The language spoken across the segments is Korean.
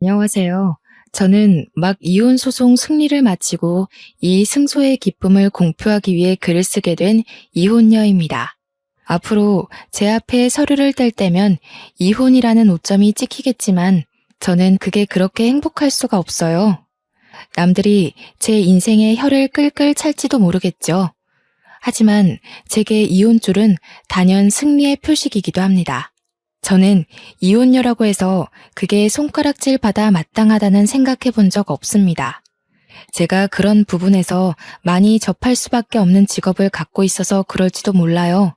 안녕하세요. 저는 막 이혼 소송 승리를 마치고 이 승소의 기쁨을 공표하기 위해 글을 쓰게 된 이혼녀입니다. 앞으로 제 앞에 서류를 뗄 때면 이혼이라는 오점이 찍히겠지만 저는 그게 그렇게 행복할 수가 없어요. 남들이 제 인생의 혀를 끌끌 찰지도 모르겠죠. 하지만 제게 이혼줄은 단연 승리의 표식이기도 합니다. 저는 이혼녀라고 해서 그게 손가락질 받아 마땅하다는 생각해 본 적 없습니다. 제가 그런 부분에서 많이 접할 수밖에 없는 직업을 갖고 있어서 그럴지도 몰라요.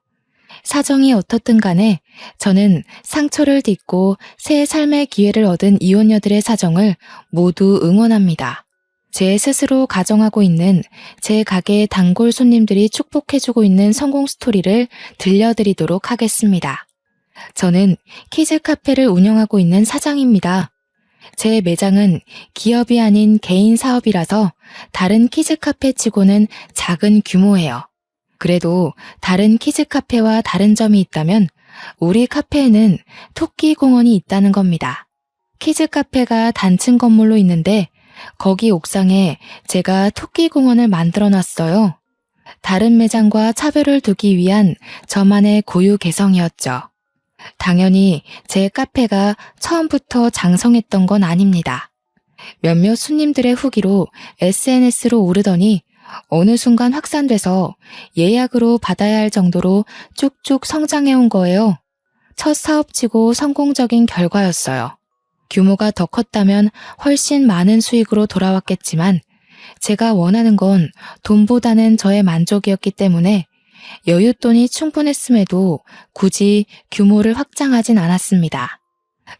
사정이 어떻든 간에 저는 상처를 딛고 새 삶의 기회를 얻은 이혼녀들의 사정을 모두 응원합니다. 제 스스로 가정하고 있는 제 가게의 단골 손님들이 축복해주고 있는 성공 스토리를 들려드리도록 하겠습니다. 저는 키즈 카페를 운영하고 있는 사장입니다. 제 매장은 기업이 아닌 개인 사업이라서 다른 키즈 카페 치고는 작은 규모예요. 그래도 다른 키즈 카페와 다른 점이 있다면 우리 카페에는 토끼 공원이 있다는 겁니다. 키즈 카페가 단층 건물로 있는데 거기 옥상에 제가 토끼 공원을 만들어 놨어요. 다른 매장과 차별을 두기 위한 저만의 고유 개성이었죠. 당연히 제 카페가 처음부터 장성했던 건 아닙니다. 몇몇 손님들의 후기로 SNS로 오르더니 어느 순간 확산돼서 예약으로 받아야 할 정도로 쭉쭉 성장해온 거예요. 첫 사업치고 성공적인 결과였어요. 규모가 더 컸다면 훨씬 많은 수익으로 돌아왔겠지만 제가 원하는 건 돈보다는 저의 만족이었기 때문에 여윳돈이 충분했음에도 굳이 규모를 확장하진 않았습니다.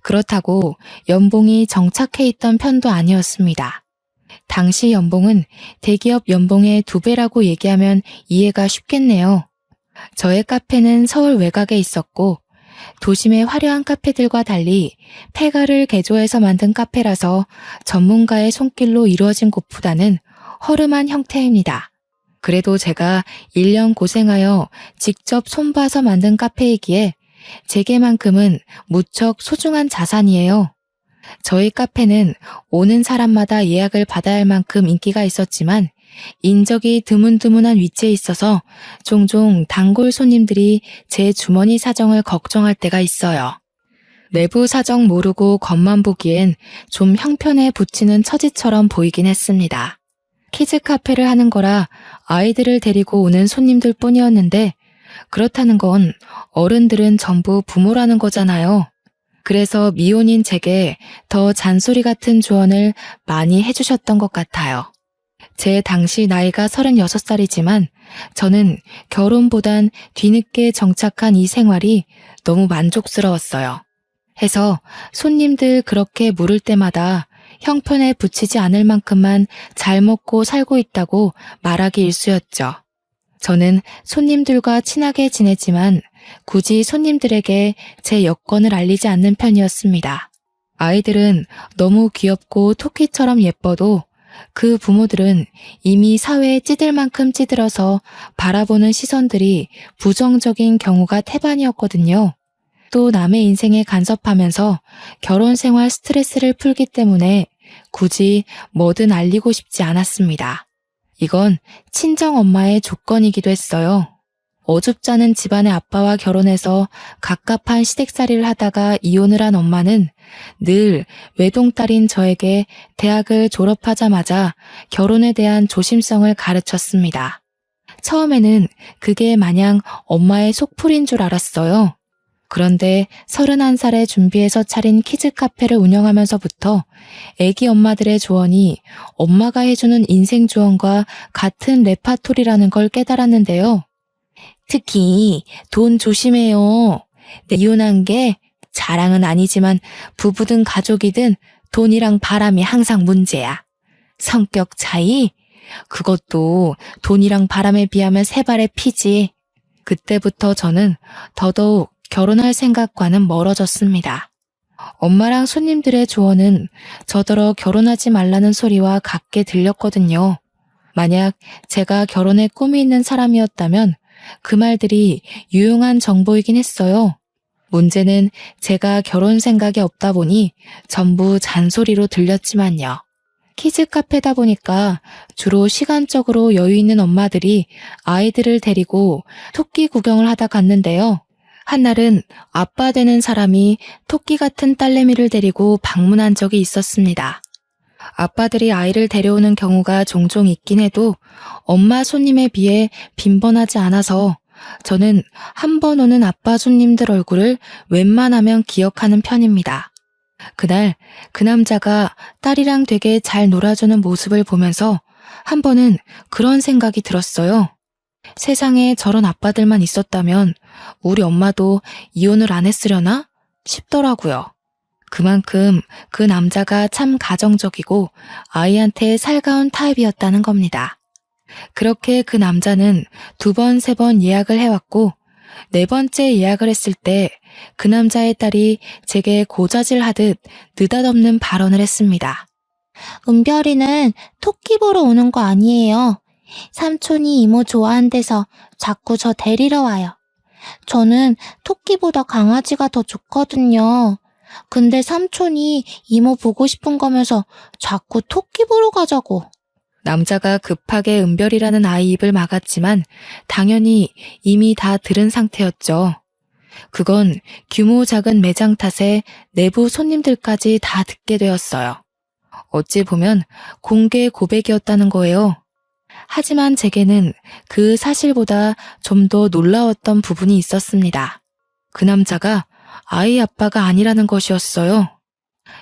그렇다고 연봉이 정착해 있던 편도 아니었습니다. 당시 연봉은 대기업 연봉의 2배라고 얘기하면 이해가 쉽겠네요. 저의 카페는 서울 외곽에 있었고 도심의 화려한 카페들과 달리 폐가를 개조해서 만든 카페라서 전문가의 손길로 이루어진 곳보다는 허름한 형태입니다. 그래도 제가 1년 고생하여 직접 손봐서 만든 카페이기에 제게만큼은 무척 소중한 자산이에요. 저희 카페는 오는 사람마다 예약을 받아야 할 만큼 인기가 있었지만 인적이 드문드문한 위치에 있어서 종종 단골 손님들이 제 주머니 사정을 걱정할 때가 있어요. 내부 사정 모르고 겉만 보기엔 좀 형편에 부치는 처지처럼 보이긴 했습니다. 키즈 카페를 하는 거라 아이들을 데리고 오는 손님들 뿐이었는데 그렇다는 건 어른들은 전부 부모라는 거잖아요. 그래서 미혼인 제게 더 잔소리 같은 조언을 많이 해주셨던 것 같아요. 제 당시 나이가 36살이지만 저는 결혼보단 뒤늦게 정착한 이 생활이 너무 만족스러웠어요. 해서 손님들 그렇게 물을 때마다 형편에 부치지 않을 만큼만 잘 먹고 살고 있다고 말하기 일쑤였죠. 저는 손님들과 친하게 지내지만 굳이 손님들에게 제 여건을 알리지 않는 편이었습니다. 아이들은 너무 귀엽고 토끼처럼 예뻐도 그 부모들은 이미 사회에 찌들 만큼 찌들어서 바라보는 시선들이 부정적인 경우가 태반이었거든요. 또 남의 인생에 간섭하면서 결혼 생활 스트레스를 풀기 때문에 굳이 뭐든 알리고 싶지 않았습니다. 이건 친정 엄마의 조건이기도 했어요. 어줍잖은 집안의 아빠와 결혼해서 갑갑한 시댁살이를 하다가 이혼을 한 엄마는 늘 외동딸인 저에게 대학을 졸업하자마자 결혼에 대한 조심성을 가르쳤습니다. 처음에는 그게 마냥 엄마의 속풀이인 줄 알았어요. 그런데 31살에 준비해서 차린 키즈 카페를 운영하면서부터 애기 엄마들의 조언이 엄마가 해주는 인생 조언과 같은 레파토리라는 걸 깨달았는데요. 특히 돈 조심해요. 이혼한 게 자랑은 아니지만 부부든 가족이든 돈이랑 바람이 항상 문제야. 성격 차이? 그것도 돈이랑 바람에 비하면 세 발의 피지. 그때부터 저는 더더욱 결혼할 생각과는 멀어졌습니다. 엄마랑 손님들의 조언은 저더러 결혼하지 말라는 소리와 같게 들렸거든요. 만약 제가 결혼에 꿈이 있는 사람이었다면 그 말들이 유용한 정보이긴 했어요. 문제는 제가 결혼 생각이 없다 보니 전부 잔소리로 들렸지만요. 키즈 카페다 보니까 주로 시간적으로 여유 있는 엄마들이 아이들을 데리고 토끼 구경을 하다 갔는데요. 한날은 아빠 되는 사람이 토끼 같은 딸내미를 데리고 방문한 적이 있었습니다. 아빠들이 아이를 데려오는 경우가 종종 있긴 해도 엄마 손님에 비해 빈번하지 않아서 저는 한 번 오는 아빠 손님들 얼굴을 웬만하면 기억하는 편입니다. 그날 그 남자가 딸이랑 되게 잘 놀아주는 모습을 보면서 한 번은 그런 생각이 들었어요. 세상에 저런 아빠들만 있었다면 우리 엄마도 이혼을 안 했으려나 싶더라고요. 그만큼 그 남자가 참 가정적이고 아이한테 살가운 타입이었다는 겁니다. 그렇게 그 남자는 2번, 3번 예약을 해왔고 4번째 예약을 했을 때 그 남자의 딸이 제게 고자질하듯 느닷없는 발언을 했습니다. 은별이는 토끼 보러 오는 거 아니에요. 삼촌이 이모 좋아한대서 자꾸 저 데리러 와요. 저는 토끼보다 강아지가 더 좋거든요. 근데 삼촌이 이모 보고 싶은 거면서 자꾸 토끼 보러 가자고. 남자가 급하게 은별이라는 아이 입을 막았지만 당연히 이미 다 들은 상태였죠. 그건 규모 작은 매장 탓에 내부 손님들까지 다 듣게 되었어요. 어찌 보면 공개 고백이었다는 거예요. 하지만 제게는 그 사실보다 좀 더 놀라웠던 부분이 있었습니다. 그 남자가 아이 아빠가 아니라는 것이었어요.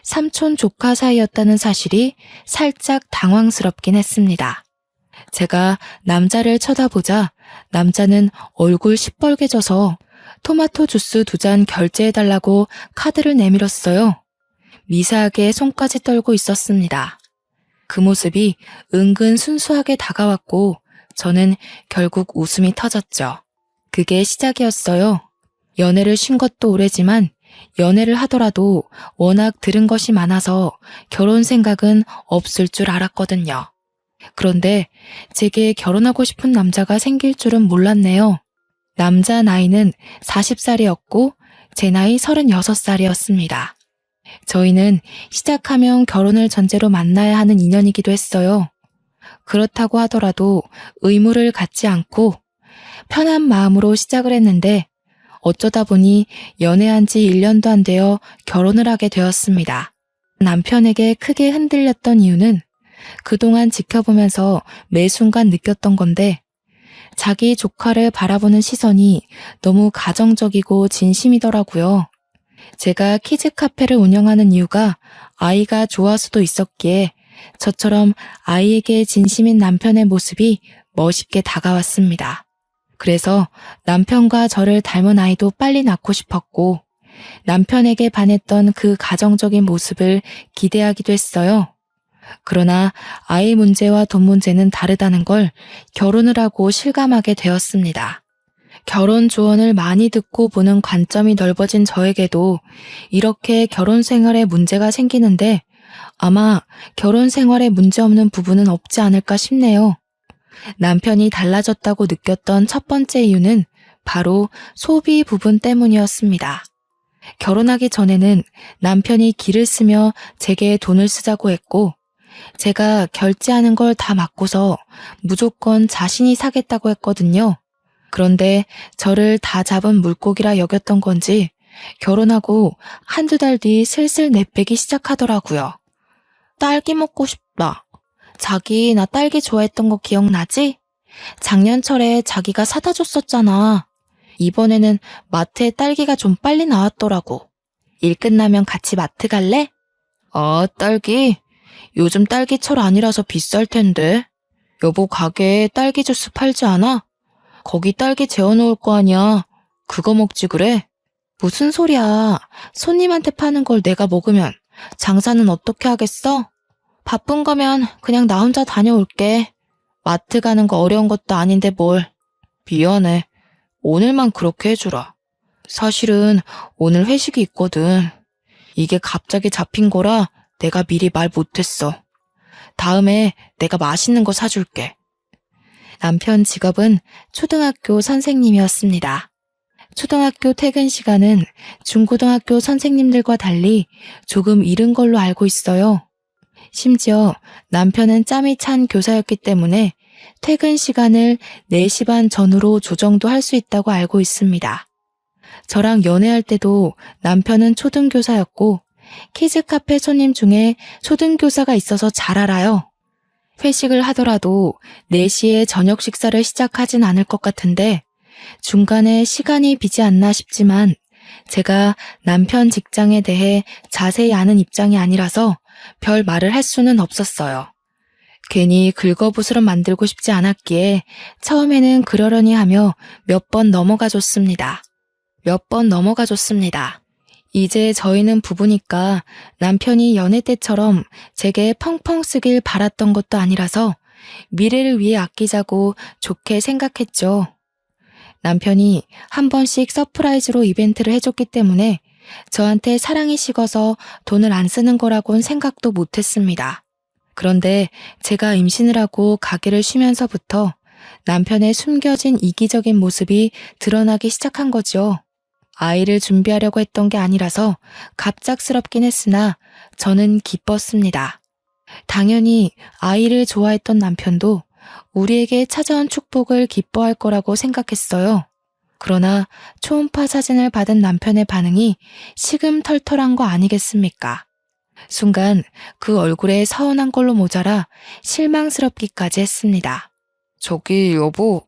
삼촌 조카 사이였다는 사실이 살짝 당황스럽긴 했습니다. 제가 남자를 쳐다보자 남자는 얼굴 시뻘개져서 토마토 주스 2잔 결제해달라고 카드를 내밀었어요. 미세하게 손까지 떨고 있었습니다. 그 모습이 은근 순수하게 다가왔고 저는 결국 웃음이 터졌죠. 그게 시작이었어요. 연애를 쉰 것도 오래지만 연애를 하더라도 워낙 들은 것이 많아서 결혼 생각은 없을 줄 알았거든요. 그런데 제게 결혼하고 싶은 남자가 생길 줄은 몰랐네요. 남자 나이는 40살이었고 제 나이 36살이었습니다. 저희는 시작하면 결혼을 전제로 만나야 하는 인연이기도 했어요. 그렇다고 하더라도 의무를 갖지 않고 편한 마음으로 시작을 했는데 어쩌다 보니 연애한 지 1년도 안 되어 결혼을 하게 되었습니다. 남편에게 크게 흔들렸던 이유는 그동안 지켜보면서 매 순간 느꼈던 건데 자기 조카를 바라보는 시선이 너무 가정적이고 진심이더라고요. 제가 키즈 카페를 운영하는 이유가 아이가 좋아서도 있었기에 저처럼 아이에게 진심인 남편의 모습이 멋있게 다가왔습니다. 그래서 남편과 저를 닮은 아이도 빨리 낳고 싶었고 남편에게 반했던 그 가정적인 모습을 기대하기도 했어요. 그러나 아이 문제와 돈 문제는 다르다는 걸 결혼을 하고 실감하게 되었습니다. 결혼 조언을 많이 듣고 보는 관점이 넓어진 저에게도 이렇게 결혼 생활에 문제가 생기는데 아마 결혼 생활에 문제없는 부분은 없지 않을까 싶네요. 남편이 달라졌다고 느꼈던 첫 번째 이유는 바로 소비 부분 때문이었습니다. 결혼하기 전에는 남편이 길을 쓰며 제게 돈을 쓰자고 했고 제가 결제하는 걸 다 맡고서 무조건 자신이 사겠다고 했거든요. 그런데 저를 다 잡은 물고기라 여겼던 건지 결혼하고 1~2달 뒤 슬슬 내빼기 시작하더라고요. 딸기 먹고 싶다. 자기 나 딸기 좋아했던 거 기억나지? 작년철에 자기가 사다 줬었잖아. 이번에는 마트에 딸기가 좀 빨리 나왔더라고. 일 끝나면 같이 마트 갈래? 딸기? 요즘 딸기철 아니라서 비쌀 텐데. 여보 가게에 딸기 주스 팔지 않아? 거기 딸기 재워놓을 거 아니야. 그거 먹지 그래? 무슨 소리야. 손님한테 파는 걸 내가 먹으면 장사는 어떻게 하겠어? 바쁜 거면 그냥 나 혼자 다녀올게. 마트 가는 거 어려운 것도 아닌데 뭘. 미안해. 오늘만 그렇게 해주라. 사실은 오늘 회식이 있거든. 이게 갑자기 잡힌 거라 내가 미리 말 못했어. 다음에 내가 맛있는 거 사줄게. 남편 직업은 초등학교 선생님이었습니다. 초등학교 퇴근 시간은 중고등학교 선생님들과 달리 조금 이른 걸로 알고 있어요. 심지어 남편은 짬이 찬 교사였기 때문에 퇴근 시간을 4시 반 전후로 조정도 할 수 있다고 알고 있습니다. 저랑 연애할 때도 남편은 초등교사였고 키즈 카페 손님 중에 초등교사가 있어서 잘 알아요. 회식을 하더라도 4시에 저녁 식사를 시작하진 않을 것 같은데 중간에 시간이 비지 않나 싶지만 제가 남편 직장에 대해 자세히 아는 입장이 아니라서 별 말을 할 수는 없었어요. 괜히 긁어부스럼 만들고 싶지 않았기에 처음에는 그러려니 하며 몇 번 넘어가 줬습니다. 이제 저희는 부부니까 남편이 연애 때처럼 제게 펑펑 쓰길 바랐던 것도 아니라서 미래를 위해 아끼자고 좋게 생각했죠. 남편이 한 번씩 서프라이즈로 이벤트를 해줬기 때문에 저한테 사랑이 식어서 돈을 안 쓰는 거라고는 생각도 못했습니다. 그런데 제가 임신을 하고 가게를 쉬면서부터 남편의 숨겨진 이기적인 모습이 드러나기 시작한 거죠. 아이를 준비하려고 했던 게 아니라서 갑작스럽긴 했으나 저는 기뻤습니다. 당연히 아이를 좋아했던 남편도 우리에게 찾아온 축복을 기뻐할 거라고 생각했어요. 그러나 초음파 사진을 받은 남편의 반응이 시금털털한 거 아니겠습니까? 순간 그 얼굴에 서운한 걸로 모자라 실망스럽기까지 했습니다. 저기 여보,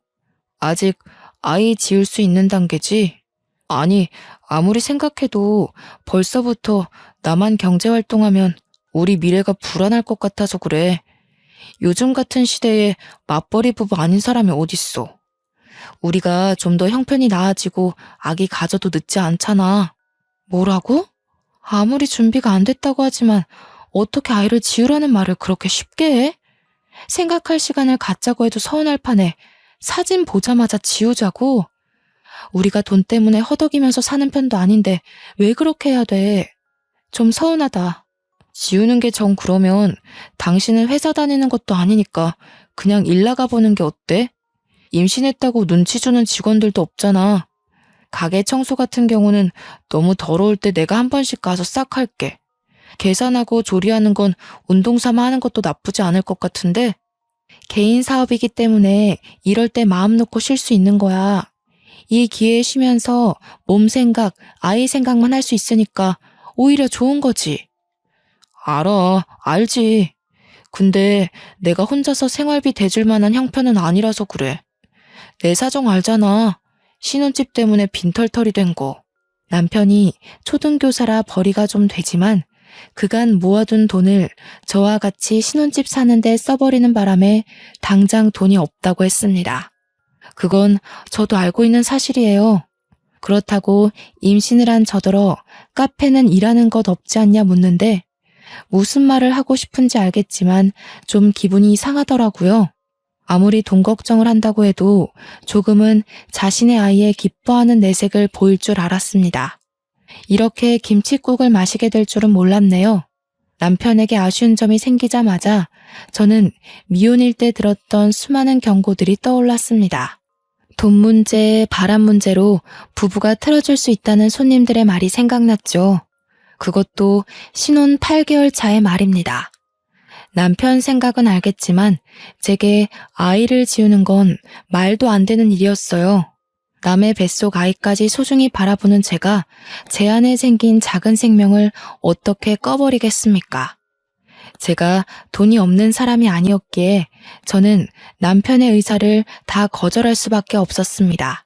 아직 아이 지을 수 있는 단계지? 아니, 아무리 생각해도 벌써부터 나만 경제활동하면 우리 미래가 불안할 것 같아서 그래. 요즘 같은 시대에 맞벌이 부부 아닌 사람이 어딨어. 우리가 좀 더 형편이 나아지고 아기 가져도 늦지 않잖아. 뭐라고? 아무리 준비가 안 됐다고 하지만 어떻게 아이를 지으라는 말을 그렇게 쉽게 해? 생각할 시간을 갖자고 해도 서운할 판에 사진 보자마자 지우자고? 우리가 돈 때문에 허덕이면서 사는 편도 아닌데 왜 그렇게 해야 돼? 좀 서운하다. 지우는 게 정 그러면 당신은 회사 다니는 것도 아니니까 그냥 일 나가보는 게 어때? 임신했다고 눈치 주는 직원들도 없잖아. 가게 청소 같은 경우는 너무 더러울 때 내가 한 번씩 가서 싹 할게. 계산하고 조리하는 건 운동 삼아 하는 것도 나쁘지 않을 것 같은데 개인 사업이기 때문에 이럴 때 마음 놓고 쉴 수 있는 거야. 이 기회에 쉬면서 몸 생각, 아이 생각만 할 수 있으니까 오히려 좋은 거지. 알지. 근데 내가 혼자서 생활비 대줄 만한 형편은 아니라서 그래. 내 사정 알잖아. 신혼집 때문에 빈털털이 된 거. 남편이 초등교사라 벌이가 좀 되지만 그간 모아둔 돈을 저와 같이 신혼집 사는데 써버리는 바람에 당장 돈이 없다고 했습니다. 그건 저도 알고 있는 사실이에요. 그렇다고 임신을 한 저더러 카페는 일하는 것 없지 않냐 묻는데 무슨 말을 하고 싶은지 알겠지만 좀 기분이 상하더라고요. 아무리 돈 걱정을 한다고 해도 조금은 자신의 아이의 기뻐하는 내색을 보일 줄 알았습니다. 이렇게 김칫국을 마시게 될 줄은 몰랐네요. 남편에게 아쉬운 점이 생기자마자 저는 미혼일 때 들었던 수많은 경고들이 떠올랐습니다. 돈 문제, 바람 문제로 부부가 틀어질 수 있다는 손님들의 말이 생각났죠. 그것도 신혼 8개월 차의 말입니다. 남편 생각은 알겠지만 제게 아이를 지우는 건 말도 안 되는 일이었어요. 남의 뱃속 아이까지 소중히 바라보는 제가 제 안에 생긴 작은 생명을 어떻게 꺼버리겠습니까? 제가 돈이 없는 사람이 아니었기에 저는 남편의 의사를 다 거절할 수밖에 없었습니다.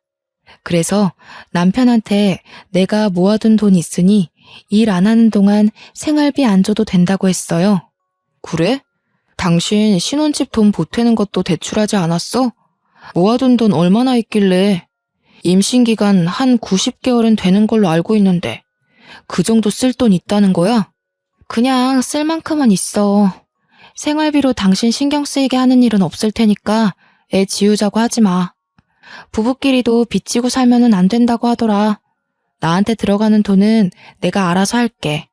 그래서 남편한테 내가 모아둔 돈 있으니 일 안 하는 동안 생활비 안 줘도 된다고 했어요. 그래? 당신 신혼집 돈 보태는 것도 대출하지 않았어? 모아둔 돈 얼마나 있길래? 임신기간 한 90개월은 되는 걸로 알고 있는데 그 정도 쓸 돈 있다는 거야? 그냥 쓸 만큼은 있어. 생활비로 당신 신경 쓰이게 하는 일은 없을 테니까 애 지우자고 하지 마. 부부끼리도 빚지고 살면은 안 된다고 하더라. 나한테 들어가는 돈은 내가 알아서 할게.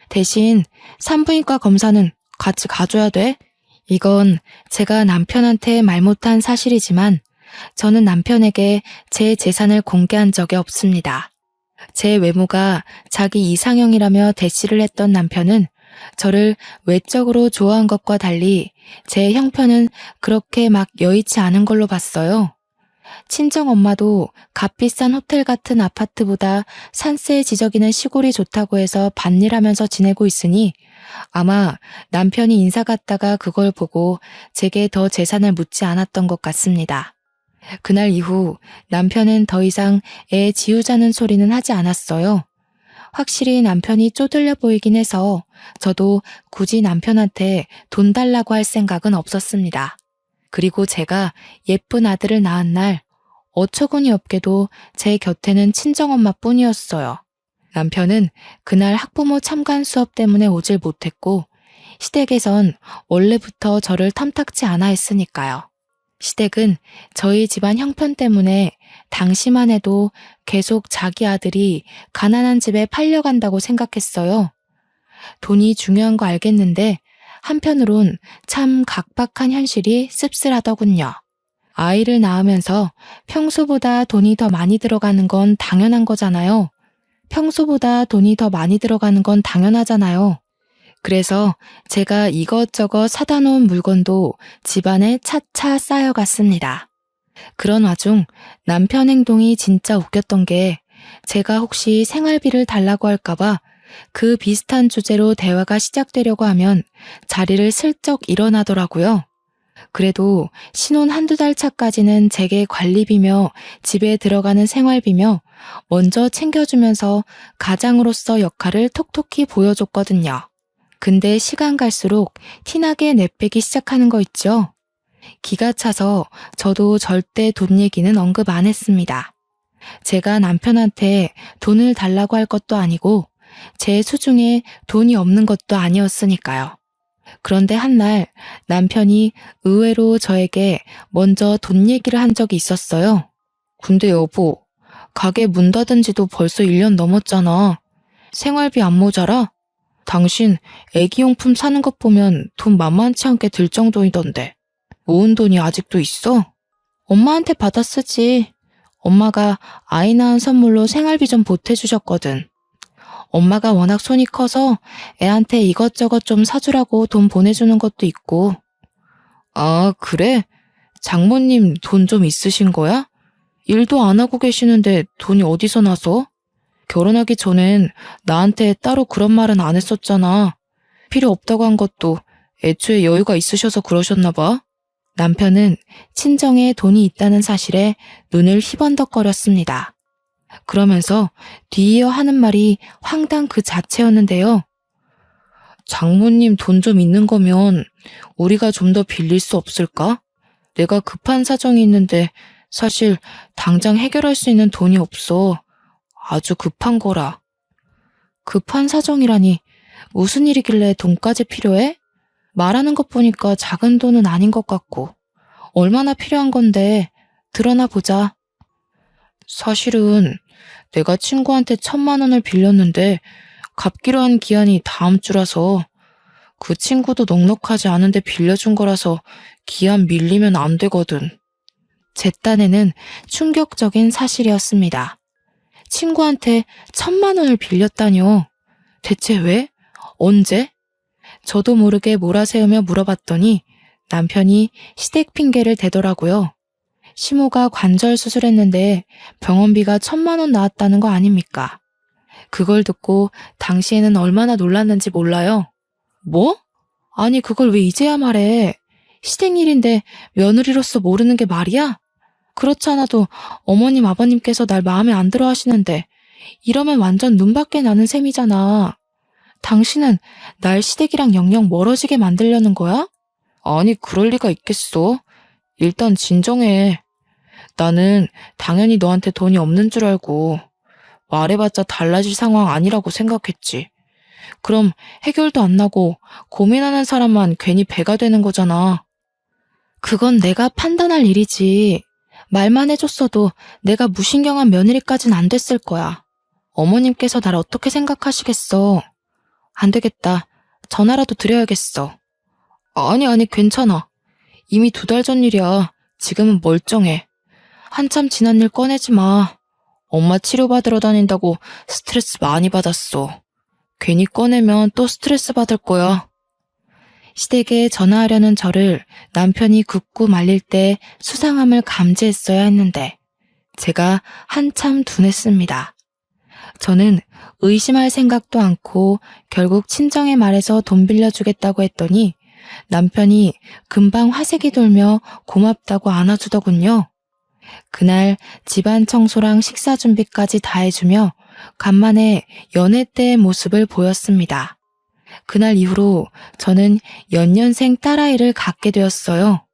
대신 산부인과 검사는 같이 가줘야 돼. 이건 제가 남편한테 말 못한 사실이지만 저는 남편에게 제 재산을 공개한 적이 없습니다. 제 외모가 자기 이상형이라며 대시를 했던 남편은 저를 외적으로 좋아한 것과 달리 제 형편은 그렇게 막 여의치 않은 걸로 봤어요. 친정엄마도 값비싼 호텔 같은 아파트보다 산세 지저귀는 시골이 좋다고 해서 밭일하면서 지내고 있으니 아마 남편이 인사 갔다가 그걸 보고 제게 더 재산을 묻지 않았던 것 같습니다. 그날 이후 남편은 더 이상 애 지우자는 소리는 하지 않았어요. 확실히 남편이 쪼들려 보이긴 해서 저도 굳이 남편한테 돈 달라고 할 생각은 없었습니다. 그리고 제가 예쁜 아들을 낳은 날 어처구니 없게도 제 곁에는 친정엄마뿐이었어요. 남편은 그날 학부모 참관 수업 때문에 오질 못했고 시댁에선 원래부터 저를 탐탁지 않아 했으니까요. 시댁은 저희 집안 형편 때문에 당시만 해도 계속 자기 아들이 가난한 집에 팔려간다고 생각했어요. 돈이 중요한 거 알겠는데 한편으론 참 각박한 현실이 씁쓸하더군요. 아이를 낳으면서 평소보다 돈이 더 많이 들어가는 건 당연한 거잖아요. 평소보다 돈이 더 많이 들어가는 건 당연하잖아요. 그래서 제가 이것저것 사다 놓은 물건도 집안에 차차 쌓여갔습니다. 그런 와중 남편 행동이 진짜 웃겼던 게 제가 혹시 생활비를 달라고 할까봐 그 비슷한 주제로 대화가 시작되려고 하면 자리를 슬쩍 일어나더라고요. 그래도 신혼 한두 달 차까지는 제게 관리비며 집에 들어가는 생활비며 먼저 챙겨주면서 가장으로서 역할을 톡톡히 보여줬거든요. 근데 시간 갈수록 티나게 내빼기 시작하는 거 있죠? 기가 차서 저도 절대 돈 얘기는 언급 안 했습니다. 제가 남편한테 돈을 달라고 할 것도 아니고 제 수중에 돈이 없는 것도 아니었으니까요. 그런데 한날 남편이 의외로 저에게 먼저 돈 얘기를 한 적이 있었어요. 근데 여보, 가게 문 닫은 지도 벌써 1년 넘었잖아. 생활비 안 모자라? 당신 애기용품 사는 것 보면 돈 만만치 않게 들 정도이던데. 모은 돈이 아직도 있어? 엄마한테 받아 쓰지. 엄마가 아이 낳은 선물로 생활비 좀 보태주셨거든. 엄마가 워낙 손이 커서 애한테 이것저것 좀 사주라고 돈 보내주는 것도 있고. 아, 그래? 장모님 돈 좀 있으신 거야? 일도 안 하고 계시는데 돈이 어디서 나서? 결혼하기 전엔 나한테 따로 그런 말은 안 했었잖아. 필요 없다고 한 것도 애초에 여유가 있으셔서 그러셨나 봐. 남편은 친정에 돈이 있다는 사실에 눈을 휘번덕거렸습니다. 그러면서 뒤이어 하는 말이 황당 그 자체였는데요. 장모님 돈 좀 있는 거면 우리가 좀 더 빌릴 수 없을까? 내가 급한 사정이 있는데 사실 당장 해결할 수 있는 돈이 없어. 아주 급한 거라. 급한 사정이라니 무슨 일이길래 돈까지 필요해? 말하는 것 보니까 작은 돈은 아닌 것 같고. 얼마나 필요한 건데 드러나 보자. 사실은 내가 친구한테 1,000만 원을 빌렸는데 갚기로 한 기한이 다음 주라서 그 친구도 넉넉하지 않은데 빌려준 거라서 기한 밀리면 안 되거든. 제 딴에는 충격적인 사실이었습니다. 친구한테 1,000만 원을 빌렸다뇨. 대체 왜? 언제? 저도 모르게 몰아세우며 물어봤더니 남편이 시댁 핑계를 대더라고요. 시모가 관절 수술했는데 병원비가 1,000만 원 나왔다는 거 아닙니까? 그걸 듣고 당시에는 얼마나 놀랐는지 몰라요. 뭐? 아니 그걸 왜 이제야 말해? 시댁 일인데 며느리로서 모르는 게 말이야? 그렇지 않아도 어머님 아버님께서 날 마음에 안 들어 하시는데 이러면 완전 눈밖에 나는 셈이잖아. 당신은 날 시댁이랑 영영 멀어지게 만들려는 거야? 아니 그럴 리가 있겠어. 일단 진정해. 나는 당연히 너한테 돈이 없는 줄 알고 말해봤자 달라질 상황 아니라고 생각했지. 그럼 해결도 안 나고 고민하는 사람만 괜히 배가 되는 거잖아. 그건 내가 판단할 일이지. 말만 해줬어도 내가 무신경한 며느리까진 안 됐을 거야. 어머님께서 날 어떻게 생각하시겠어. 안 되겠다. 전화라도 드려야겠어. 아니 괜찮아. 이미 2달 전 일이야. 지금은 멀쩡해. 한참 지난 일 꺼내지 마. 엄마 치료받으러 다닌다고 스트레스 많이 받았어. 괜히 꺼내면 또 스트레스 받을 거야. 시댁에 전화하려는 저를 남편이 긋고 말릴 때 수상함을 감지했어야 했는데 제가 한참 둔했습니다. 저는 의심할 생각도 않고 결국 친정에 말해서 돈 빌려주겠다고 했더니 남편이 금방 화색이 돌며 고맙다고 안아주더군요. 그날 집안 청소랑 식사 준비까지 다 해주며 간만에 연애 때의 모습을 보였습니다. 그날 이후로 저는 연년생 딸아이를 갖게 되었어요.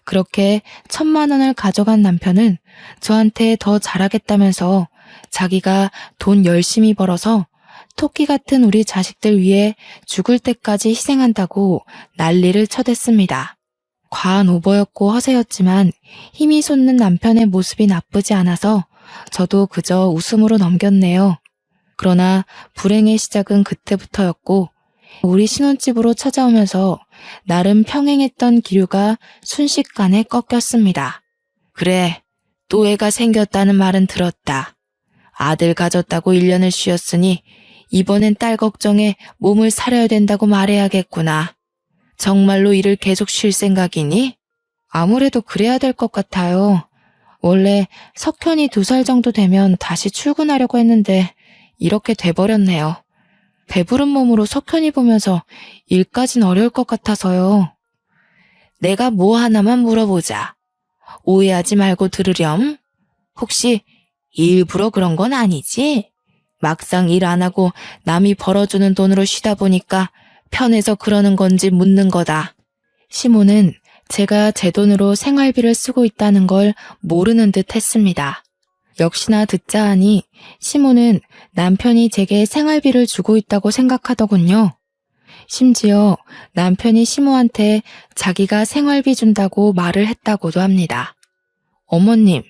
그렇게 1,000만 원을 가져간 남편은 저한테 더 잘하겠다면서 자기가 돈 열심히 벌어서 토끼 같은 우리 자식들 위해 죽을 때까지 희생한다고 난리를 쳐댔습니다. 과한 오버였고 허세였지만 힘이 솟는 남편의 모습이 나쁘지 않아서 저도 그저 웃음으로 넘겼네요. 그러나 불행의 시작은 그때부터였고 우리 신혼집으로 찾아오면서 나름 평행했던 기류가 순식간에 꺾였습니다. 그래, 또 애가 생겼다는 말은 들었다. 아들 가졌다고 1년을 쉬었으니 이번엔 딸 걱정에 몸을 사려야 된다고 말해야겠구나. 정말로 일을 계속 쉴 생각이니? 아무래도 그래야 될 것 같아요. 원래 석현이 2살 정도 되면 다시 출근하려고 했는데 이렇게 돼버렸네요. 배부른 몸으로 석현이 보면서 일까진 어려울 것 같아서요. 내가 뭐 하나만 물어보자. 오해하지 말고 들으렴. 혹시 일부러 그런 건 아니지? 막상 일 안 하고 남이 벌어주는 돈으로 쉬다 보니까 편해서 그러는 건지 묻는 거다. 시모는 제가 제 돈으로 생활비를 쓰고 있다는 걸 모르는 듯 했습니다. 역시나 듣자 하니 시모는 남편이 제게 생활비를 주고 있다고 생각하더군요. 심지어 남편이 시모한테 자기가 생활비 준다고 말을 했다고도 합니다. 어머님,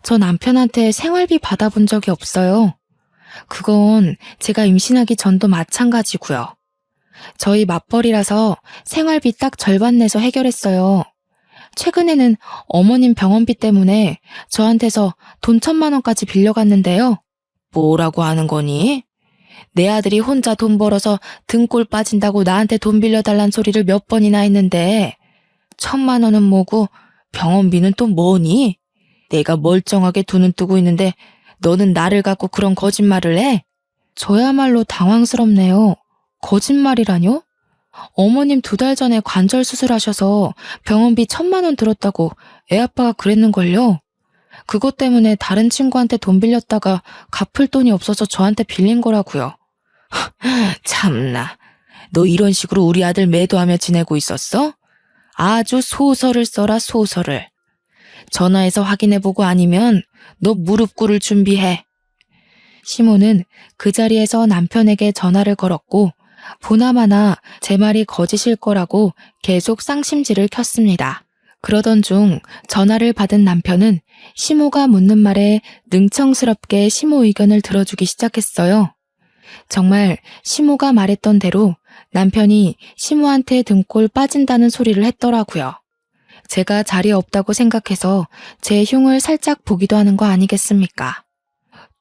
저 남편한테 생활비 받아본 적이 없어요. 그건 제가 임신하기 전도 마찬가지고요. 저희 맞벌이라서 생활비 딱 절반 내서 해결했어요. 최근에는 어머님 병원비 때문에 저한테서 돈 1,000만 원까지 빌려갔는데요. 뭐라고 하는 거니? 내 아들이 혼자 돈 벌어서 등골 빠진다고 나한테 돈 빌려달란 소리를 몇 번이나 했는데 1,000만 원은 뭐고 병원비는 또 뭐니? 내가 멀쩡하게 두 눈 뜨고 있는데 너는 나를 갖고 그런 거짓말을 해? 저야말로 당황스럽네요. 거짓말이라뇨? 어머님 2달 전에 관절 수술하셔서 병원비 1,000만 원 들었다고 애아빠가 그랬는걸요. 그것 때문에 다른 친구한테 돈 빌렸다가 갚을 돈이 없어서 저한테 빌린 거라고요. 참나, 너 이런 식으로 우리 아들 매도하며 지내고 있었어? 아주 소설을 써라, 소설을. 전화해서 확인해보고 아니면 너 무릎 꿇을 준비해. 시모는 그 자리에서 남편에게 전화를 걸었고 보나마나 제 말이 거짓일 거라고 계속 쌍심지를 켰습니다. 그러던 중 전화를 받은 남편은 시모가 묻는 말에 능청스럽게 시모 의견을 들어주기 시작했어요. 정말 시모가 말했던 대로 남편이 시모한테 등골 빠진다는 소리를 했더라고요. 제가 자리에 없다고 생각해서 제 흉을 살짝 보기도 하는 거 아니겠습니까?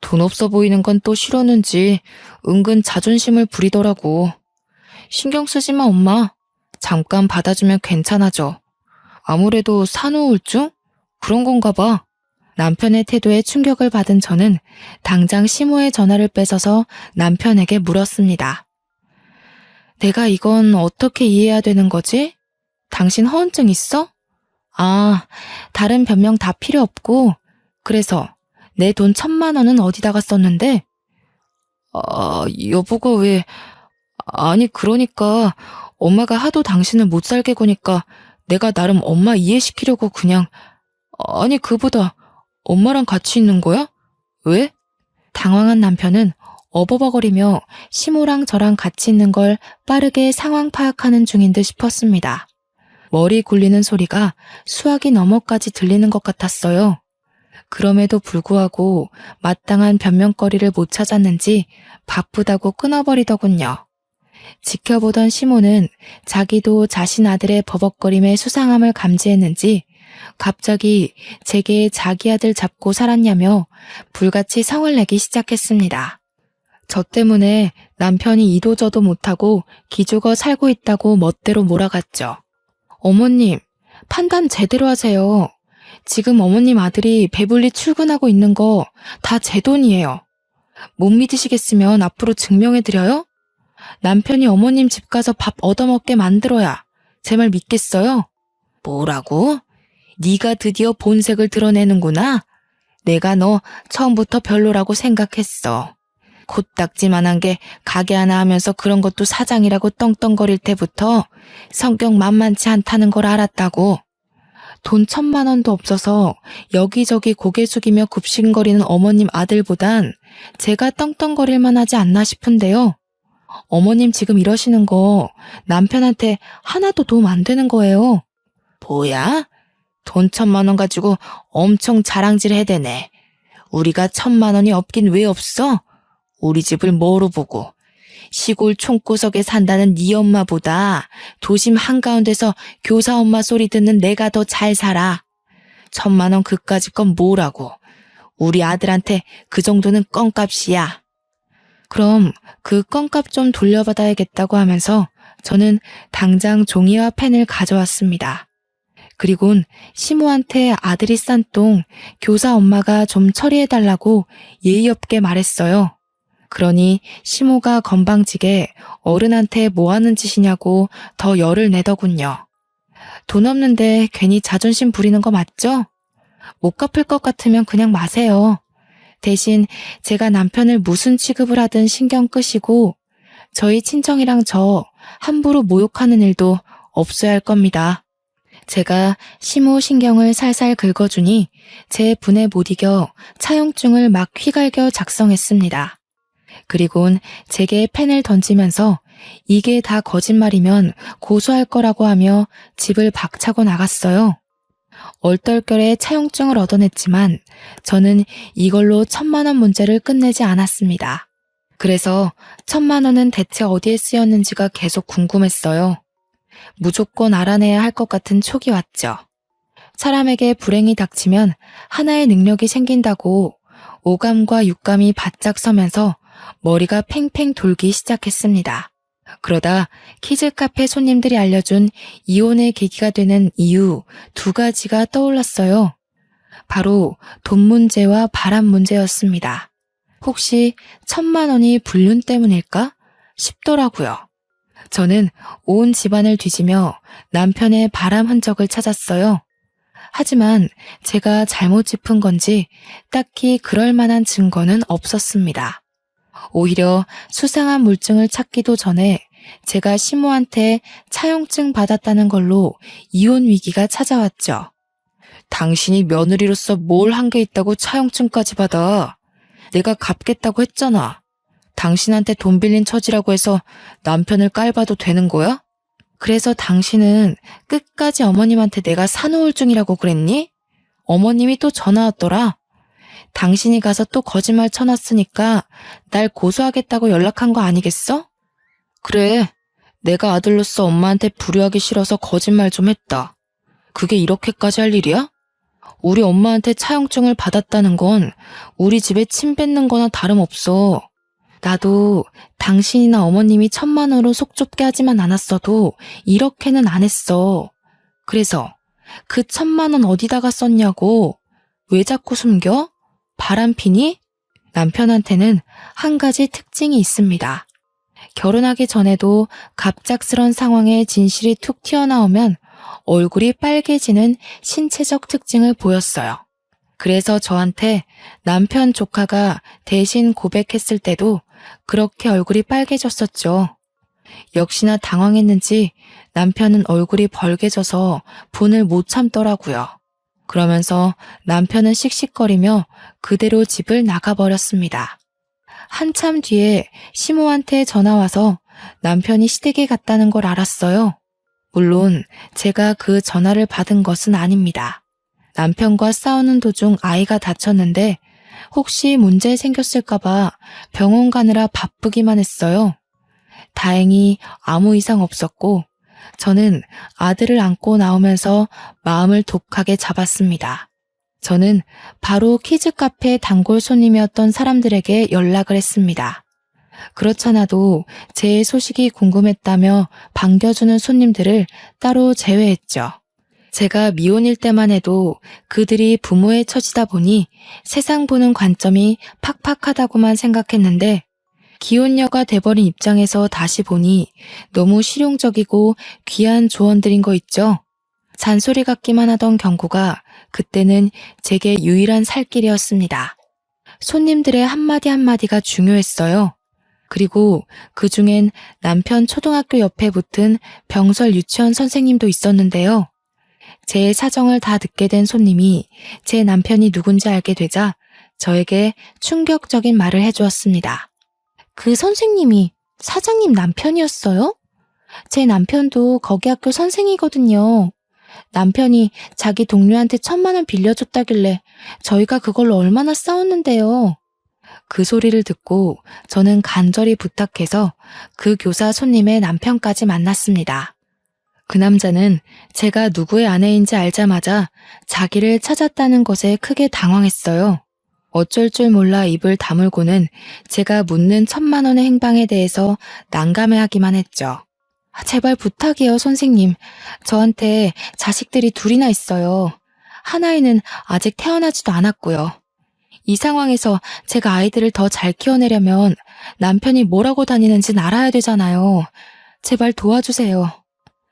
돈 없어 보이는 건 또 싫었는지 은근 자존심을 부리더라고. 신경 쓰지 마, 엄마. 잠깐 받아주면 괜찮아져. 아무래도 산후우울증? 그런 건가 봐. 남편의 태도에 충격을 받은 저는 당장 시모의 전화를 뺏어서 남편에게 물었습니다. 내가 이건 어떻게 이해해야 되는 거지? 당신 허언증 있어? 아, 다른 변명 다 필요 없고 그래서 내 돈 1,000만 원은 어디다가 썼는데? 여보가 왜... 아니 그러니까 엄마가 하도 당신을 못 살게 구니까 내가 나름 엄마 이해시키려고 그냥... 아니 그보다 엄마랑 같이 있는 거야? 왜? 당황한 남편은 어버버거리며 시모랑 저랑 같이 있는 걸 빠르게 상황 파악하는 중인 듯 싶었습니다. 머리 굴리는 소리가 수화기 너머까지 들리는 것 같았어요. 그럼에도 불구하고 마땅한 변명거리를 못 찾았는지 바쁘다고 끊어버리더군요. 지켜보던 시모는 자기도 자신 아들의 버벅거림에 수상함을 감지했는지 갑자기 제게 자기 아들 잡고 살았냐며 불같이 성을 내기 시작했습니다. 저 때문에 남편이 이도저도 못하고 기죽어 살고 있다고 멋대로 몰아갔죠. 어머님, 판단 제대로 하세요. 지금 어머님 아들이 배불리 출근하고 있는 거 다 제 돈이에요. 못 믿으시겠으면 앞으로 증명해드려요? 남편이 어머님 집 가서 밥 얻어먹게 만들어야 제 말 믿겠어요? 뭐라고? 네가 드디어 본색을 드러내는구나? 내가 너 처음부터 별로라고 생각했어. 코딱지만한 게 가게 하나 하면서 그런 것도 사장이라고 떵떵거릴 때부터 성격 만만치 않다는 걸 알았다고. 돈 1,000만 원도 없어서 여기저기 고개 숙이며 굽신거리는 어머님 아들보단 제가 떵떵거릴 만하지 않나 싶은데요. 어머님 지금 이러시는 거 남편한테 하나도 도움 안 되는 거예요. 뭐야? 돈 1,000만 원 가지고 엄청 자랑질 해대네. 우리가 1,000만 원이 없긴 왜 없어? 우리 집을 뭐로 보고. 시골 총구석에 산다는 네 엄마보다 도심 한가운데서 교사 엄마 소리 듣는 내가 더 잘 살아. 1,000만 원 그까짓 건 뭐라고. 우리 아들한테 그 정도는 껌값이야. 그럼 그 껌값 좀 돌려받아야겠다고 하면서 저는 당장 종이와 펜을 가져왔습니다. 그리곤 시모한테 아들이 싼 똥 교사 엄마가 좀 처리해달라고 예의 없게 말했어요. 그러니 시모가 건방지게 어른한테 뭐 하는 짓이냐고 더 열을 내더군요. 돈 없는데 괜히 자존심 부리는 거 맞죠? 못 갚을 것 같으면 그냥 마세요. 대신 제가 남편을 무슨 취급을 하든 신경 끄시고 저희 친정이랑 저 함부로 모욕하는 일도 없어야 할 겁니다. 제가 시모 신경을 살살 긁어주니 제 분에 못 이겨 차용증을 막 휘갈겨 작성했습니다. 그리곤 제게 펜을 던지면서 이게 다 거짓말이면 고소할 거라고 하며 집을 박차고 나갔어요. 얼떨결에 차용증을 얻어냈지만 저는 이걸로 1,000만 원 문제를 끝내지 않았습니다. 그래서 1,000만 원은 대체 어디에 쓰였는지가 계속 궁금했어요. 무조건 알아내야 할 것 같은 촉이 왔죠. 사람에게 불행이 닥치면 하나의 능력이 생긴다고 오감과 육감이 바짝 서면서 머리가 팽팽 돌기 시작했습니다. 그러다 키즈 카페 손님들이 알려준 이혼의 계기가 되는 이유 2가지가 떠올랐어요. 바로 돈 문제와 바람 문제였습니다. 혹시 1,000만 원이 불륜 때문일까 싶더라고요. 저는 온 집안을 뒤지며 남편의 바람 흔적을 찾았어요. 하지만 제가 잘못 짚은 건지 딱히 그럴 만한 증거는 없었습니다. 오히려 수상한 물증을 찾기도 전에 제가 시모한테 차용증 받았다는 걸로 이혼 위기가 찾아왔죠. 당신이 며느리로서 뭘 한 게 있다고 차용증까지 받아. 내가 갚겠다고 했잖아. 당신한테 돈 빌린 처지라고 해서 남편을 깔봐도 되는 거야? 그래서 당신은 끝까지 어머님한테 내가 산후우울증이라고 그랬니? 어머님이 또 전화 왔더라. 당신이 가서 또 거짓말 쳐놨으니까 날 고소하겠다고 연락한 거 아니겠어? 그래, 내가 아들로서 엄마한테 불효하기 싫어서 거짓말 좀 했다. 그게 이렇게까지 할 일이야? 우리 엄마한테 차용증을 받았다는 건 우리 집에 침 뱉는 거나 다름없어. 나도 당신이나 어머님이 1,000만 원으로 속 좁게 하지만 않았어도 이렇게는 안 했어. 그래서 그 1,000만 원 어디다가 썼냐고. 왜 자꾸 숨겨? 바람피니? 남편한테는 한 가지 특징이 있습니다. 결혼하기 전에도 갑작스런 상황에 진실이 툭 튀어나오면 얼굴이 빨개지는 신체적 특징을 보였어요. 그래서 저한테 남편 조카가 대신 고백했을 때도 그렇게 얼굴이 빨개졌었죠. 역시나 당황했는지 남편은 얼굴이 벌개져서 분을 못 참더라고요. 그러면서 남편은 씩씩거리며 그대로 집을 나가버렸습니다. 한참 뒤에 시모한테 전화와서 남편이 시댁에 갔다는 걸 알았어요. 물론 제가 그 전화를 받은 것은 아닙니다. 남편과 싸우는 도중 아이가 다쳤는데 혹시 문제 생겼을까봐 병원 가느라 바쁘기만 했어요. 다행히 아무 이상 없었고 저는 아들을 안고 나오면서 마음을 독하게 잡았습니다. 저는 바로 키즈 카페 단골 손님이었던 사람들에게 연락을 했습니다. 그렇잖아도 제 소식이 궁금했다며 반겨주는 손님들을 따로 제외했죠. 제가 미혼일 때만 해도 그들이 부모의 처지다 보니 세상 보는 관점이 팍팍하다고만 생각했는데 기혼녀가 돼버린 입장에서 다시 보니 너무 실용적이고 귀한 조언들인 거 있죠. 잔소리 같기만 하던 경고가 그때는 제게 유일한 살 길이었습니다. 손님들의 한마디 한마디가 중요했어요. 그리고 그 중엔 남편 초등학교 옆에 붙은 병설 유치원 선생님도 있었는데요. 제 사정을 다 듣게 된 손님이 제 남편이 누군지 알게 되자 저에게 충격적인 말을 해주었습니다. 그 선생님이 사장님 남편이었어요? 제 남편도 거기 학교 선생이거든요. 남편이 자기 동료한테 1,000만 원 빌려줬다길래 저희가 그걸로 얼마나 싸웠는데요. 그 소리를 듣고 저는 간절히 부탁해서 그 교사 손님의 남편까지 만났습니다. 그 남자는 제가 누구의 아내인지 알자마자 자기를 찾았다는 것에 크게 당황했어요. 어쩔 줄 몰라 입을 다물고는 제가 묻는 1,000만 원의 행방에 대해서 난감해하기만 했죠. 제발 부탁이에요, 선생님. 저한테 자식들이 2이나 있어요. 하나이는 아직 태어나지도 않았고요. 이 상황에서 제가 아이들을 더 잘 키워내려면 남편이 뭐라고 다니는지는 알아야 되잖아요. 제발 도와주세요.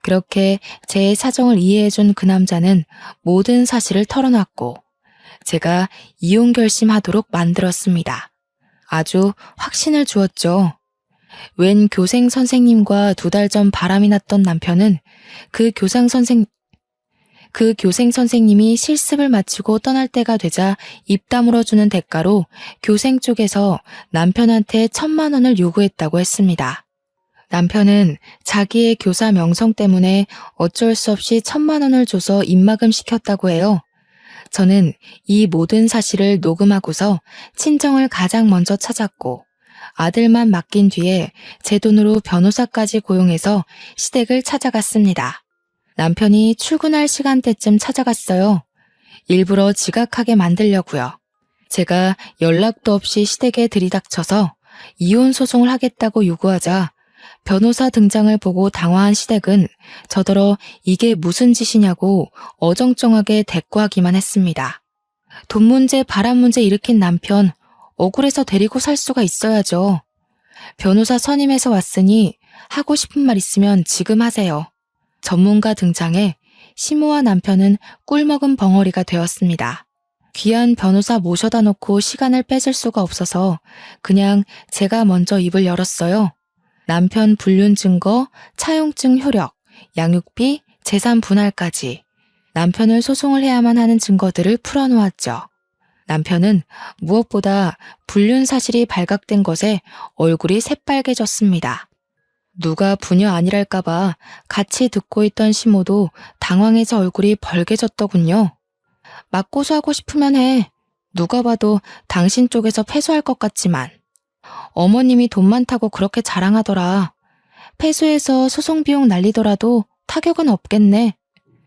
그렇게 제 사정을 이해해준 그 남자는 모든 사실을 털어놨고 제가 이혼 결심하도록 만들었습니다. 아주 확신을 주었죠. 웬 교생 선생님과 2달 전 바람이 났던 남편은 그 교생 선생님이 실습을 마치고 떠날 때가 되자 입 다물어주는 대가로 교생 쪽에서 남편한테 1,000만 원을 요구했다고 했습니다. 남편은 자기의 교사 명성 때문에 어쩔 수 없이 1,000만 원을 줘서 입막음 시켰다고 해요. 저는 이 모든 사실을 녹음하고서 친정을 가장 먼저 찾았고 아들만 맡긴 뒤에 제 돈으로 변호사까지 고용해서 시댁을 찾아갔습니다. 남편이 출근할 시간대쯤 찾아갔어요. 일부러 지각하게 만들려고요. 제가 연락도 없이 시댁에 들이닥쳐서 이혼 소송을 하겠다고 요구하자 변호사 등장을 보고 당황한 시댁은 저더러 이게 무슨 짓이냐고 어정쩡하게 대꾸하기만 했습니다. 돈 문제, 바람 문제 일으킨 남편, 억울해서 데리고 살 수가 있어야죠. 변호사 선임해서 왔으니 하고 싶은 말 있으면 지금 하세요. 전문가 등장해 시모와 남편은 꿀먹은 벙어리가 되었습니다. 귀한 변호사 모셔다 놓고 시간을 뺏을 수가 없어서 그냥 제가 먼저 입을 열었어요. 남편 불륜 증거, 차용증 효력, 양육비, 재산 분할까지 남편을 소송을 해야만 하는 증거들을 풀어놓았죠. 남편은 무엇보다 불륜 사실이 발각된 것에 얼굴이 새빨개졌습니다. 누가 부녀 아니랄까봐 같이 듣고 있던 시모도 당황해서 얼굴이 벌개졌더군요. 맞고소하고 싶으면 해. 누가 봐도 당신 쪽에서 패소할 것 같지만. 어머님이 돈 많다고 그렇게 자랑하더라. 패소해서 소송 비용 날리더라도 타격은 없겠네.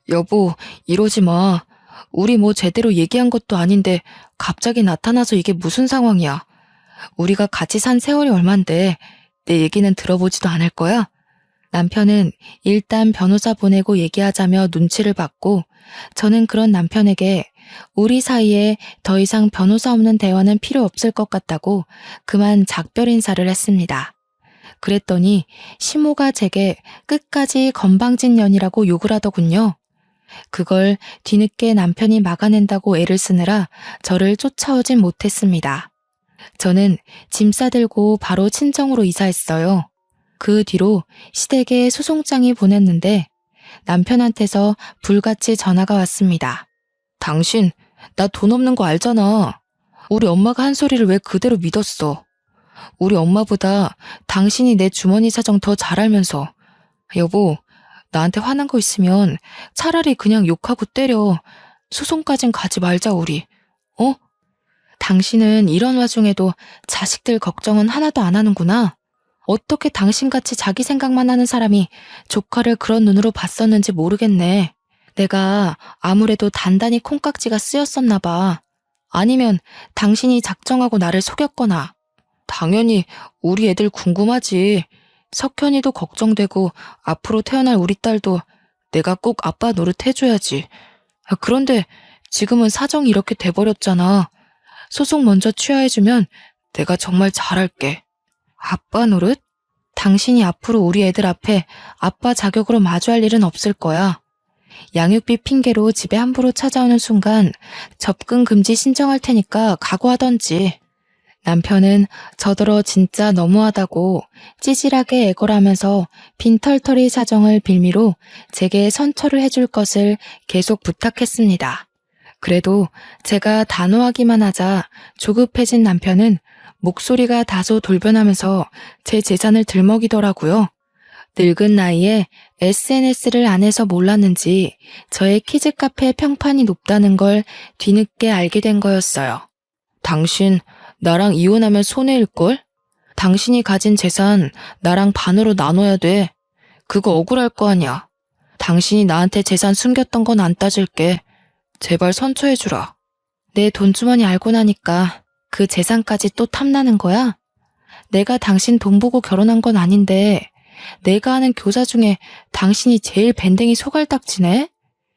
여보, 이러지 마. 우리 뭐 제대로 얘기한 것도 아닌데 갑자기 나타나서 이게 무슨 상황이야. 우리가 같이 산 세월이 얼만데 내 얘기는 들어보지도 않을 거야? 남편은 일단 변호사 보내고 얘기하자며 눈치를 봤고 저는 그런 남편에게 우리 사이에 더 이상 변호사 없는 대화는 필요 없을 것 같다고 그만 작별 인사를 했습니다. 그랬더니 시모가 제게 끝까지 건방진년이라고 욕을 하더군요. 그걸 뒤늦게 남편이 막아낸다고 애를 쓰느라 저를 쫓아오진 못했습니다. 저는 짐 싸들고 바로 친정으로 이사했어요. 그 뒤로 시댁에 소송장이 보냈는데 남편한테서 불같이 전화가 왔습니다. 당신, 나 돈 없는 거 알잖아. 우리 엄마가 한 소리를 왜 그대로 믿었어? 우리 엄마보다 당신이 내 주머니 사정 더 잘 알면서. 여보, 나한테 화난 거 있으면 차라리 그냥 욕하고 때려. 소송까진 가지 말자 우리. 어? 당신은 이런 와중에도 자식들 걱정은 하나도 안 하는구나. 어떻게 당신같이 자기 생각만 하는 사람이 조카를 그런 눈으로 봤었는지 모르겠네. 내가 아무래도 단단히 콩깍지가 쓰였었나 봐. 아니면 당신이 작정하고 나를 속였거나. 당연히 우리 애들 궁금하지. 석현이도 걱정되고 앞으로 태어날 우리 딸도 내가 꼭 아빠 노릇 해줘야지. 그런데 지금은 사정이 이렇게 돼버렸잖아. 소송 먼저 취하해주면 내가 정말 잘할게. 아빠 노릇? 당신이 앞으로 우리 애들 앞에 아빠 자격으로 마주할 일은 없을 거야. 양육비 핑계로 집에 함부로 찾아오는 순간 접근 금지 신청할 테니까 각오하던지. 남편은 저더러 진짜 너무하다고 찌질하게 애걸하면서 빈털터리 사정을 빌미로 제게 선처를 해줄 것을 계속 부탁했습니다. 그래도 제가 단호하기만 하자 조급해진 남편은 목소리가 다소 돌변하면서 제 재산을 들먹이더라고요. 늙은 나이에 SNS를 안 해서 몰랐는지 저의 키즈카페 평판이 높다는 걸 뒤늦게 알게 된 거였어요. 당신 나랑 이혼하면 손해일걸? 당신이 가진 재산 나랑 반으로 나눠야 돼. 그거 억울할 거 아니야. 당신이 나한테 재산 숨겼던 건 안 따질게. 제발 선처해주라. 내 돈주머니 알고 나니까 그 재산까지 또 탐나는 거야? 내가 당신 돈 보고 결혼한 건 아닌데 내가 아는 교사 중에 당신이 제일 밴댕이 소갈딱지네?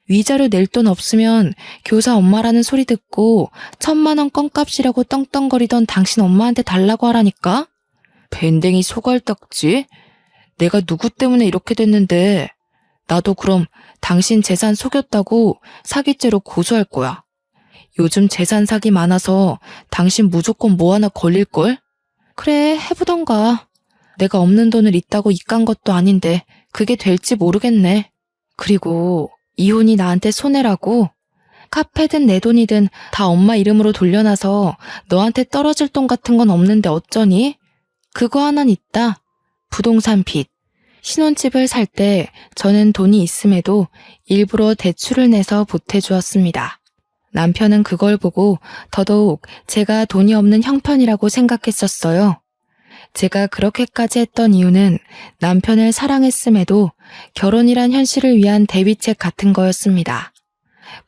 위자료 낼 돈 없으면 교사 엄마라는 소리 듣고 1,000만 원 껌값이라고 떵떵거리던 당신 엄마한테 달라고 하라니까? 밴댕이 소갈딱지? 내가 누구 때문에 이렇게 됐는데 나도 그럼 당신 재산 속였다고 사기죄로 고소할 거야. 요즘 재산 사기 많아서 당신 무조건 뭐 하나 걸릴걸? 그래, 해보던가. 내가 없는 돈을 있다고 입간 것도 아닌데 그게 될지 모르겠네. 그리고 이혼이 나한테 손해라고? 카페든 내 돈이든 다 엄마 이름으로 돌려놔서 너한테 떨어질 돈 같은 건 없는데 어쩌니? 그거 하나는 있다. 부동산 빚. 신혼집을 살 때 저는 돈이 있음에도 일부러 대출을 내서 보태주었습니다. 남편은 그걸 보고 더더욱 제가 돈이 없는 형편이라고 생각했었어요. 제가 그렇게까지 했던 이유는 남편을 사랑했음에도 결혼이란 현실을 위한 대비책 같은 거였습니다.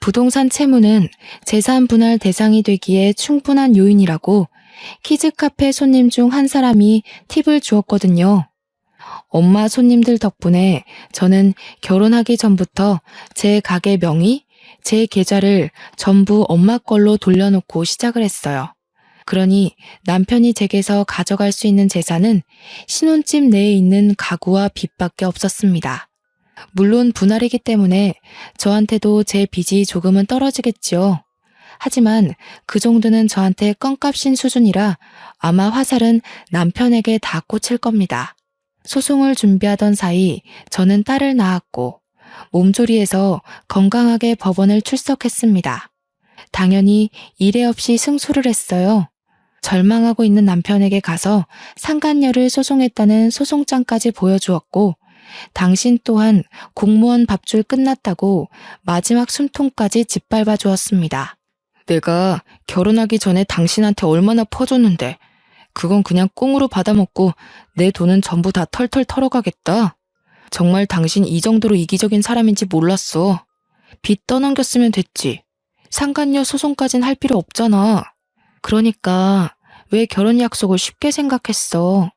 부동산 채무는 재산 분할 대상이 되기에 충분한 요인이라고 키즈카페 손님 중 한 사람이 팁을 주었거든요. 엄마 손님들 덕분에 저는 결혼하기 전부터 제 가게 명의, 제 계좌를 전부 엄마 걸로 돌려놓고 시작을 했어요. 그러니 남편이 제게서 가져갈 수 있는 재산은 신혼집 내에 있는 가구와 빚밖에 없었습니다. 물론 분할이기 때문에 저한테도 제 빚이 조금은 떨어지겠지요. 하지만 그 정도는 저한테 껌값인 수준이라 아마 화살은 남편에게 다 꽂힐 겁니다. 소송을 준비하던 사이 저는 딸을 낳았고 몸조리해서 건강하게 법원을 출석했습니다. 당연히 이례 없이 승소를 했어요. 절망하고 있는 남편에게 가서 상간녀를 소송했다는 소송장까지 보여주었고 당신 또한 공무원 밥줄 끝났다고 마지막 숨통까지 짓밟아 주었습니다. 내가 결혼하기 전에 당신한테 얼마나 퍼줬는데 그건 그냥 꽁으로 받아먹고 내 돈은 전부 다 털털 털어가겠다. 정말 당신 이 정도로 이기적인 사람인지 몰랐어. 빚 떠넘겼으면 됐지. 상간녀 소송까진 할 필요 없잖아. 그러니까 왜 결혼 약속을 쉽게 생각했어?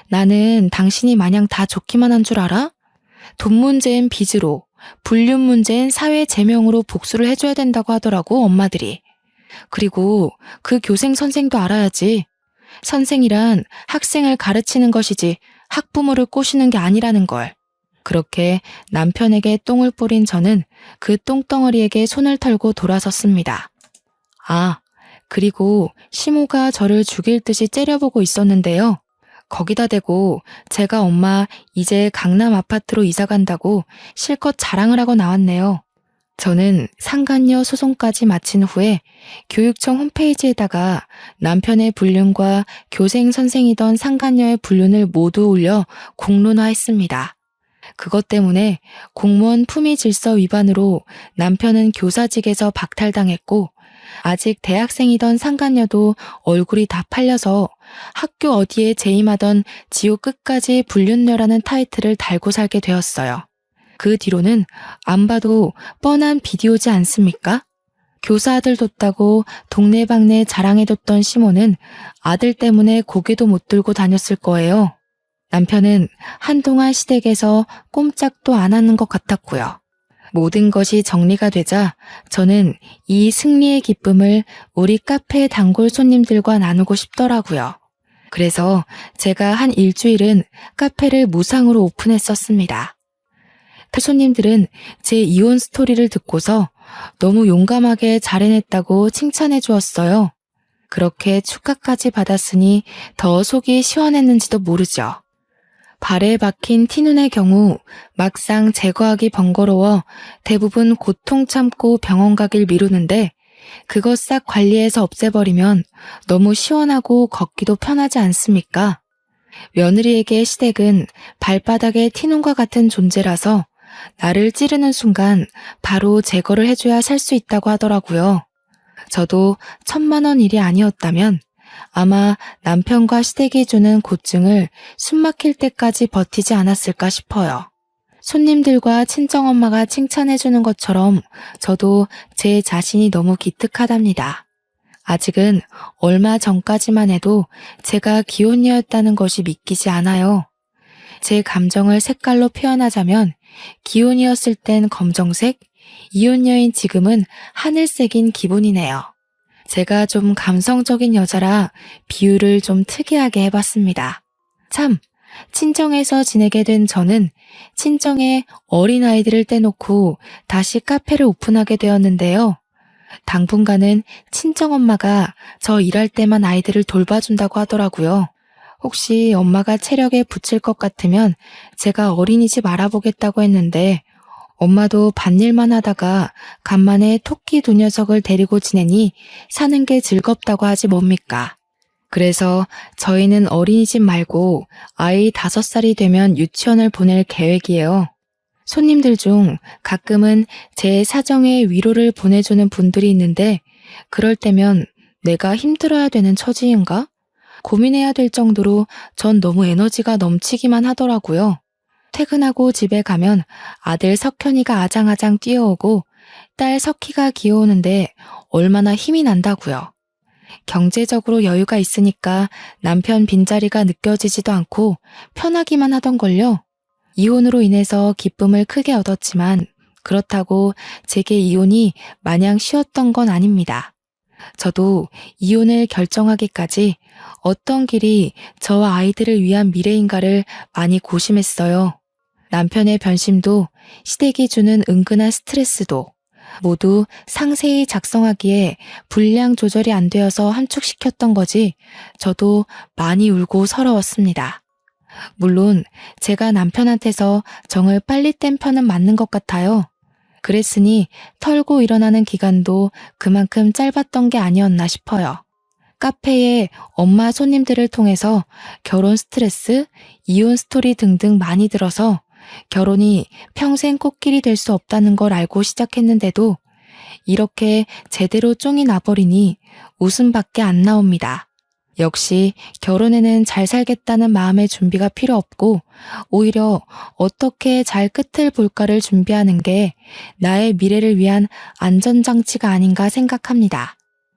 나는 당신이 마냥 다 좋기만 한 줄 알아? 돈 문제엔 빚으로, 불륜 문제엔 사회 제명으로 복수를 해줘야 된다고 하더라고 엄마들이. 그리고 그 교생 선생도 알아야지. 선생이란 학생을 가르치는 것이지 학부모를 꼬시는 게 아니라는 걸. 그렇게 남편에게 똥을 뿌린 저는 그 똥덩어리에게 손을 털고 돌아섰습니다. 아, 그리고 시모가 저를 죽일 듯이 째려보고 있었는데요. 거기다 대고 제가 엄마 이제 강남 아파트로 이사 간다고 실컷 자랑을 하고 나왔네요. 저는 상간녀 소송까지 마친 후에 교육청 홈페이지에다가 남편의 불륜과 교생 선생이던 상간녀의 불륜을 모두 올려 공론화했습니다. 그것 때문에 공무원 품위 질서 위반으로 남편은 교사직에서 박탈당했고 아직 대학생이던 상간녀도 얼굴이 다 팔려서 학교 어디에 재임하던 지옥 끝까지 불륜녀라는 타이틀을 달고 살게 되었어요. 그 뒤로는 안 봐도 뻔한 비디오지 않습니까? 교사 아들 뒀다고 동네방네 자랑해뒀던 시모는 아들 때문에 고개도 못 들고 다녔을 거예요. 남편은 한동안 시댁에서 꼼짝도 안 하는 것 같았고요. 모든 것이 정리가 되자 저는 이 승리의 기쁨을 우리 카페 단골 손님들과 나누고 싶더라고요. 그래서 제가 한 일주일은 카페를 무상으로 오픈했었습니다. 그 손님들은 제 이혼 스토리를 듣고서 너무 용감하게 잘 해냈다고 칭찬해 주었어요. 그렇게 축하까지 받았으니 더 속이 시원했는지도 모르죠. 발에 박힌 티눈의 경우 막상 제거하기 번거로워 대부분 고통 참고 병원 가길 미루는데 그것 싹 관리해서 없애버리면 너무 시원하고 걷기도 편하지 않습니까? 며느리에게 시댁은 발바닥에 티눈과 같은 존재라서 나를 찌르는 순간 바로 제거를 해줘야 살 수 있다고 하더라고요. 저도 1,000만 원 일이 아니었다면 아마 남편과 시댁이 주는 고증을 숨 막힐 때까지 버티지 않았을까 싶어요. 손님들과 친정엄마가 칭찬해주는 것처럼 저도 제 자신이 너무 기특하답니다. 아직은 얼마 전까지만 해도 제가 기혼녀였다는 것이 믿기지 않아요. 제 감정을 색깔로 표현하자면 기혼이었을 땐 검정색, 이혼녀인 지금은 하늘색인 기분이네요. 제가 좀 감성적인 여자라 비유를 좀 특이하게 해봤습니다. 참, 친정에서 지내게 된 저는 친정에 어린아이들을 떼놓고 다시 카페를 오픈하게 되었는데요. 당분간은 친정엄마가 저 일할 때만 아이들을 돌봐준다고 하더라고요. 혹시 엄마가 체력에 붙일 것 같으면 제가 어린이집 알아보겠다고 했는데 엄마도 밭일만 하다가 간만에 토끼 두 녀석을 데리고 지내니 사는 게 즐겁다고 하지 뭡니까? 그래서 저희는 어린이집 말고 아이 5살이 되면 유치원을 보낼 계획이에요. 손님들 중 가끔은 제 사정에 위로를 보내주는 분들이 있는데 그럴 때면 내가 힘들어야 되는 처지인가? 고민해야 될 정도로 전 너무 에너지가 넘치기만 하더라고요. 퇴근하고 집에 가면 아들 석현이가 아장아장 뛰어오고 딸 석희가 귀여우는데 얼마나 힘이 난다고요. 경제적으로 여유가 있으니까 남편 빈자리가 느껴지지도 않고 편하기만 하던걸요. 이혼으로 인해서 기쁨을 크게 얻었지만 그렇다고 제게 이혼이 마냥 쉬웠던 건 아닙니다. 저도 이혼을 결정하기까지 어떤 길이 저와 아이들을 위한 미래인가를 많이 고심했어요. 남편의 변심도 시댁이 주는 은근한 스트레스도 모두 상세히 작성하기에 분량 조절이 안 되어서 함축시켰던 거지 저도 많이 울고 서러웠습니다. 물론 제가 남편한테서 정을 빨리 뗀 편은 맞는 것 같아요. 그랬으니 털고 일어나는 기간도 그만큼 짧았던 게 아니었나 싶어요. 카페에 엄마 손님들을 통해서 결혼 스트레스, 이혼 스토리 등등 많이 들어서 결혼이 평생 꽃길이 될 수 없다는 걸 알고 시작했는데도 이렇게 제대로 쫑이 나버리니 웃음밖에 안 나옵니다. 역시 결혼에는 잘 살겠다는 마음의 준비가 필요 없고 오히려 어떻게 잘 끝을 볼까를 준비하는 게 나의 미래를 위한 안전장치가 아닌가 생각합니다.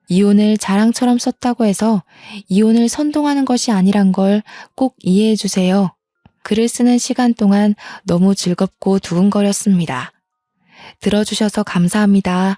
이혼을 자랑처럼 썼다고 해서 이혼을 선동하는 것이 아니란 걸 꼭 이해해 주세요. 글을 쓰는 시간 동안 너무 즐겁고 두근거렸습니다. 들어주셔서 감사합니다.